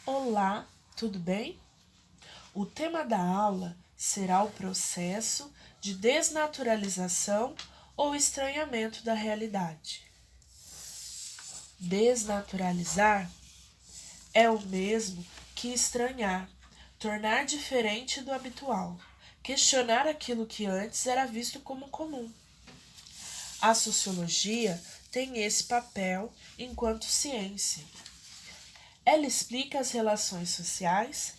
Olá, tudo bem? O tema da aula será o processo de desnaturalização ou estranhamento da realidade. Desnaturalizar é o mesmo que estranhar, tornar diferente do habitual, questionar aquilo que antes era visto como comum. A sociologia tem esse papel enquanto ciência. Ela explica as relações sociais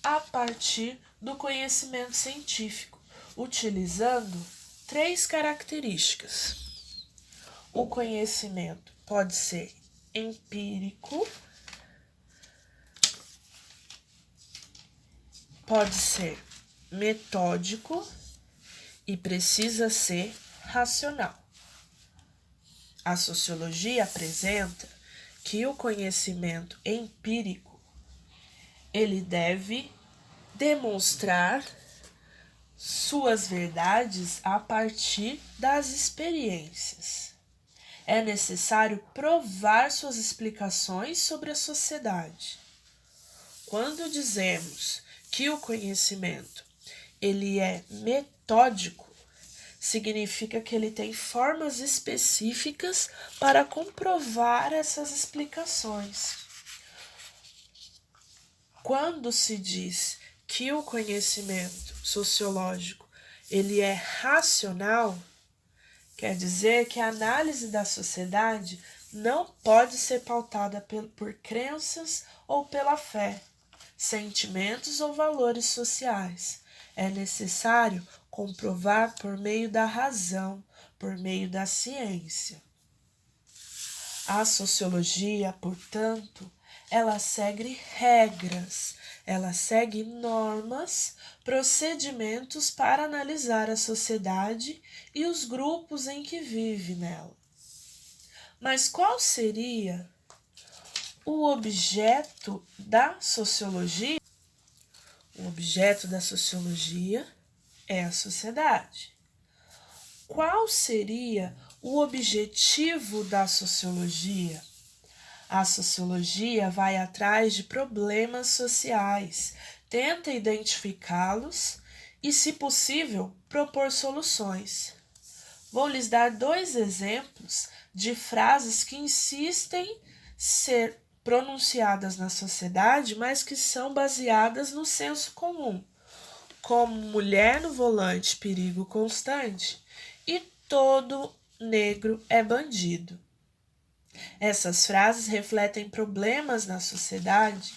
a partir do conhecimento científico, utilizando três características. O conhecimento pode ser empírico, pode ser metódico e precisa ser racional. A sociologia apresenta que o conhecimento empírico ele deve demonstrar suas verdades a partir das experiências. É necessário provar suas explicações sobre a sociedade. Quando dizemos que o conhecimento ele é metódico, significa que ele tem formas específicas para comprovar essas explicações. Quando se diz que o conhecimento sociológico ele é racional, quer dizer que a análise da sociedade não pode ser pautada por crenças ou pela fé, sentimentos ou valores sociais. É necessário comprovar por meio da razão, por meio da ciência. A sociologia, portanto, ela segue regras, ela segue normas, procedimentos para analisar a sociedade e os grupos em que vive nela. Mas qual seria o objeto da sociologia? O objeto da sociologia é a sociedade. Qual seria o objetivo da sociologia? A sociologia vai atrás de problemas sociais, tenta identificá-los e, se possível, propor soluções. Vou lhes dar 2 exemplos de frases que insistem ser pronunciadas na sociedade, mas que são baseadas no senso comum, como mulher no volante, perigo constante, e todo negro é bandido. Essas frases refletem problemas na sociedade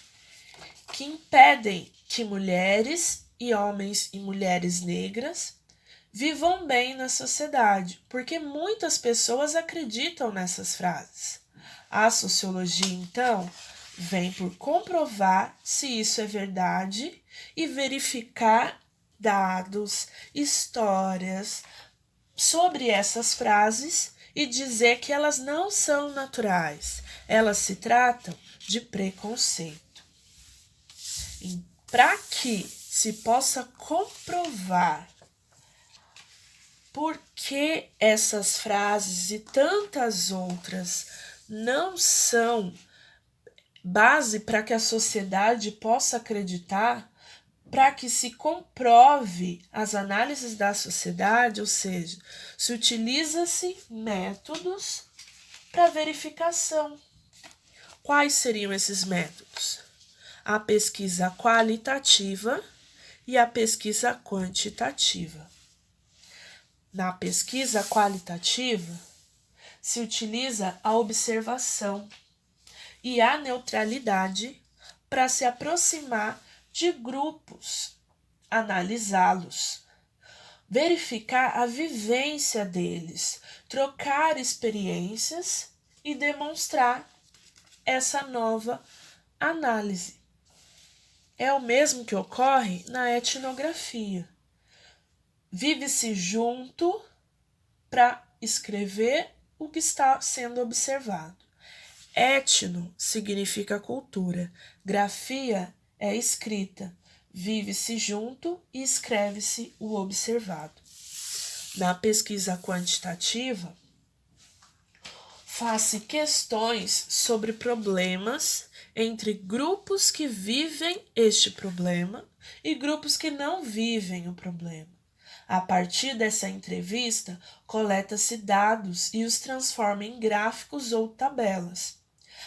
que impedem que mulheres e homens e mulheres negras vivam bem na sociedade, porque muitas pessoas acreditam nessas frases. A sociologia, então, vem por comprovar se isso é verdade e verificar dados, histórias sobre essas frases e dizer que elas não são naturais, elas se tratam de preconceito. Para que se possa comprovar por que essas frases e tantas outras não são base para que a sociedade possa acreditar, para que se comprove as análises da sociedade, ou seja, se utiliza-se métodos para verificação. Quais seriam esses métodos? A pesquisa qualitativa e a pesquisa quantitativa. Na pesquisa qualitativa, se utiliza a observação e a neutralidade para se aproximar de grupos, analisá-los, verificar a vivência deles, trocar experiências e demonstrar essa nova análise. É o mesmo que ocorre na etnografia. Vive-se junto para escrever o que está sendo observado. Etno significa cultura, grafia é escrita, vive-se junto e escreve-se o observado. Na pesquisa quantitativa, faz-se questões sobre problemas entre grupos que vivem este problema e grupos que não vivem o problema. A partir dessa entrevista, coleta-se dados e os transforma em gráficos ou tabelas.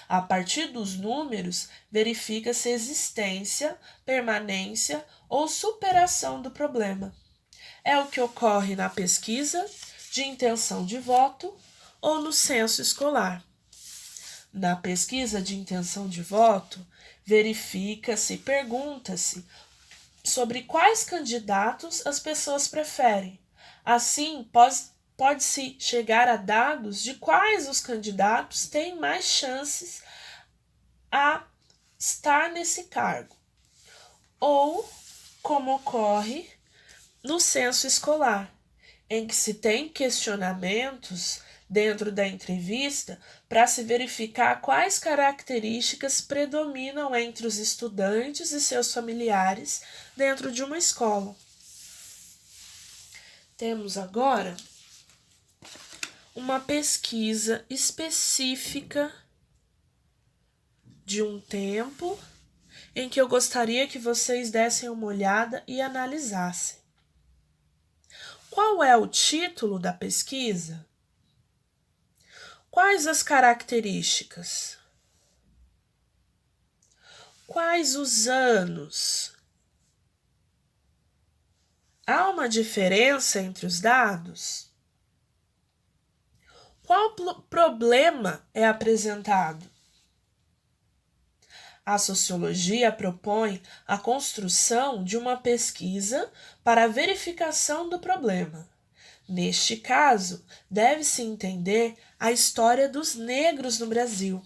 A partir dos números, verifica-se existência, permanência ou superação do problema. É o que ocorre na pesquisa de intenção de voto ou no censo escolar. Na pesquisa de intenção de voto, verifica-se, pergunta-se sobre quais candidatos as pessoas preferem. Assim, pode-se chegar a dados de quais os candidatos têm mais chances a estar nesse cargo. Ou, como ocorre no censo escolar, em que se tem questionamentos dentro da entrevista para se verificar quais características predominam entre os estudantes e seus familiares dentro de uma escola. Temos agora uma pesquisa específica de um tempo em que eu gostaria que vocês dessem uma olhada e analisassem. Qual é o título da pesquisa? Quais as características? Quais os anos? Há uma diferença entre os dados? Qual problema é apresentado? A sociologia propõe a construção de uma pesquisa para a verificação do problema. Neste caso, deve-se entender a história dos negros no Brasil.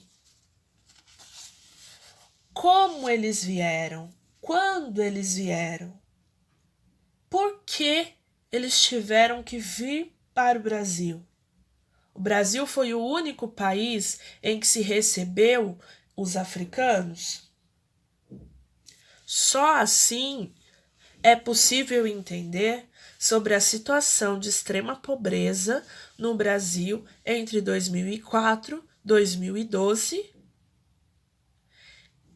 Como eles vieram? Quando eles vieram? Por que eles tiveram que vir para o Brasil? O Brasil foi o único país em que se recebeu os africanos? Só assim é possível entender sobre a situação de extrema pobreza no Brasil entre 2004 e 2012,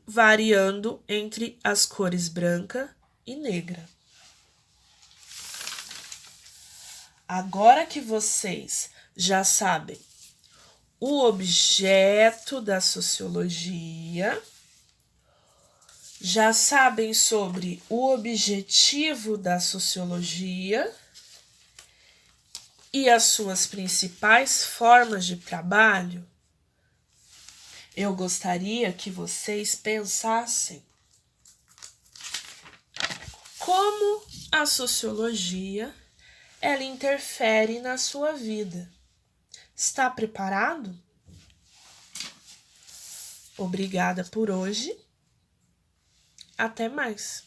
variando entre as cores branca e negra. Agora que vocês já sabem o objeto da sociologia, já sabem sobre o objetivo da sociologia e as suas principais formas de trabalho, eu gostaria que vocês pensassem como a sociologia ela interfere na sua vida. Está preparado? Obrigada por hoje. Até mais.